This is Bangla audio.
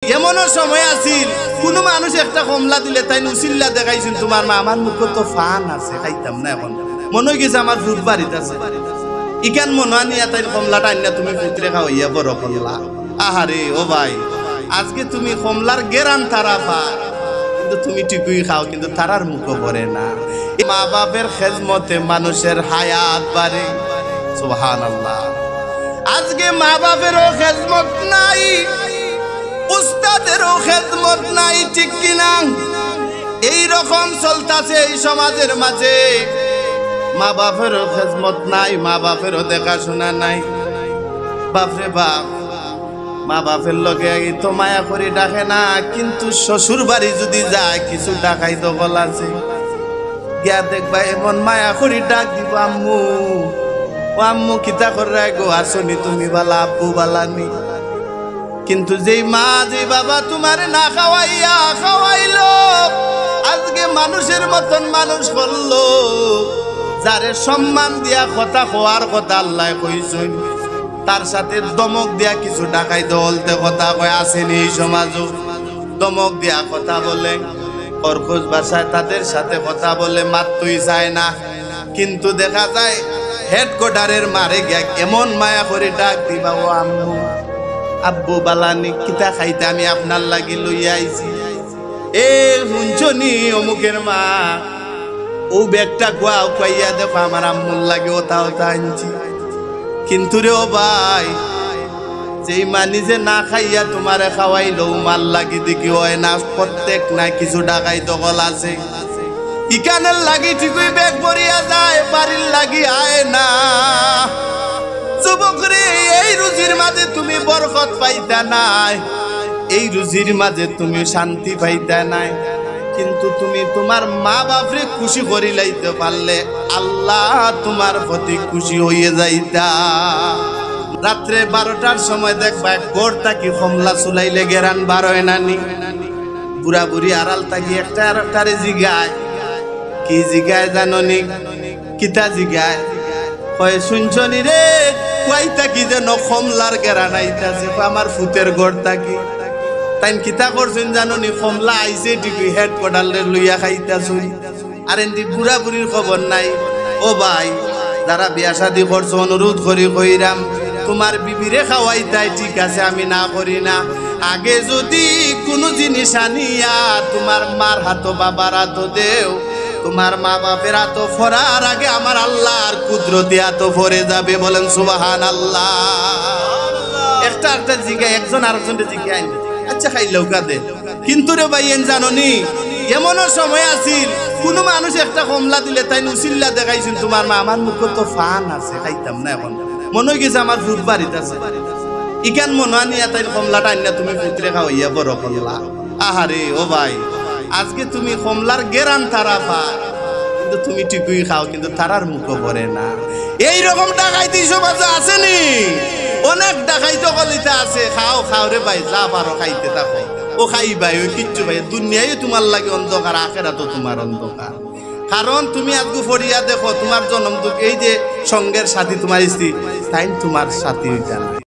এমনও সময় আছিল কোন মানুষ একটা কমলা দিলে তাই উচিল্লা দেখাইছেন তোমার মা আমার মুখ তো ফান আছে খাইতাম না এখন মনে হয়ে গেছে আমার ভূত বাড়িতে আছে ইকান মনে আনিয়া তাই কমলাটা আনিয়া তুমি পুত্রে খাওয়াইয়া বড় কমলা আহারে ও ভাই আজকে তুমি কমলার গেরান তারা পা কিন্তু তুমি ঠিকই খাও কিন্তু তারার মুখ ভরে না মা বাপের খেদমতে মানুষের হায়াত বাড়ে সুবহানাল্লাহ আজকে মা বাপেরও খেদমত নাই উস্তাদেরও খেদমত নাই ঠিক কিনা এই রকম চলতেছে এই সমাজের মাঝে মা বাপেরও খেদমত নাই মা বাপেরও দেখাশোনা নাই বাপরে বাপ মা বাপের লগে তো মায়া করে ডাকে না কিন্তু শ্বশুর বাড়ি যদি যায় কিছু ডাকাই দখল আছে গিয়া দেখবা এমন মায়া করে ডাক দিব আম্মু ও আম্মু কিতা করে গো আসনি তুমি বালা আব্বু বালানি কিন্তু যেই মা যে বাবা তোমার না খাওয়াইয়া খাওয়াইলো আজকে মানুষের মতন মানুষ করলো যারে সম্মান দিয়া কথা হওয়ার কথা আল্লাহ কইছেন তার সাথে দমক দিয়া কিছু ডাকাই দলতে কথা কয় আসেনি এই সমাজও দমক দিয়া কথা বলে কর্কশ ভাষায় তাদের সাথে কথা বলে মাত্রই যায় না কিন্তু দেখা যায় হেডকোয়ার্টারের মারে গিয়া এমন মায়া করে ডাক দিবা ও আম্মু আব্বু বালানি কিতা খাইতে আমি আপনার লাগি লইয়া আইছি এ শুনছনি অমুকের মা ও ব্যাগটা গোয়াও কইয়া দেখো আমার আম্মুর লাগে ওটা ওটা আনছি কিন্তু রে ও ভাই যেই মা নিজে না খাইয়া তোমারে খাওয়াইলো মাল লাগি দেখি হয় না প্রত্যেক না কিছু ডাকাই দখল আছে ইকানের লাগি ঠিকই ব্যাগ ভরিয়া যায় বাড়ির লাগি আয় না যুবক রে এই রুজির মাঝে তুমি বরকত পাইতা নাই এই রুজির মাঝে তুমি শান্তি পাইতা নাই কিন্তু তুমি তোমার মা বাপরে খুশি করি লাইতে পারলে আল্লাহ তোমার প্রতি খুশি হয়ে যাইতা রাত্রে 12টার সময় দেখবা গোড় তাকি কমলা চুলাইলে গেরান বার হয় নানি বুড়া বুড়ি আড়াল তাকি একটা আর একটারে জিগায় কি জিগায় জাননি কিতা জিগায় কয় শুনছনি রে কয়টা কি যেন কমলার গেরান আইতাছে আমার ফুতের গোড় তাকি তাই কিতা করছেন জাননি কমলা আইছে ঠিকই হেডকোয়ার্টারে লইয়া খাইতাছুন আর এমনি বুড়া বুড়ির খবর নাই ও ভাই যারা বিয়া শাদি করছো অনুরোধ করি কইরাম তোমার বিবিরে খাওয়াইতাই ঠিক আছে আমি না করি না আগে যদি কোনো জিনিস আনিয়া তোমার মার হাতো বাবার হাতো দেও তোমার মা বাপের হাতো ফরার আগে আমার আল্লাহর কুদরতি হাতো ফরে যাবে বলেন সুবহানাল্লাহ একটা একটা জিগায় একজন আরেকজনের জিগায় আচ্ছা খাইলেও কাঁদে কিন্তু রে ভাই জাননি এমনও সময় আছিল কোন মানুষ একটা কমলা দিলে তাই উচিল্লা দেখাইছেন তোমার মা আমার মুখ তো ফান আছে খাইতাম না এখন মনে হয়ে গেছে আমার ভূত বাড়িতে আছে ইকান মনে আনিয়া তাই কমলাটা আনিয়া তুমি পুত্রে খাওয়াইয়া বড় কমলা আহারে ও ভাই আজকে তুমি কমলার গেরান তারা পা কিন্তু তুমি ঠিকই খাও কিন্তু তারার মুখ ভরে না এইরকম ডাকাইতি সমাজে আসেনি অনেক ডাকাইতো কলিতে আছে খাও খাও রে ভাই যা পারো খাইতে থাকো ও খাইবাই ও কিচ্ছু ভাই দুনিয়ায় তোমার লাগে অন্ধকার আখেরা তো তোমার অন্ধকার কারণ তুমি আজকে ফরিয়া দেখো তোমার জন্ম এই যে সঙ্গের সাথী তোমার স্ত্রী তাই তোমার সাথী জানা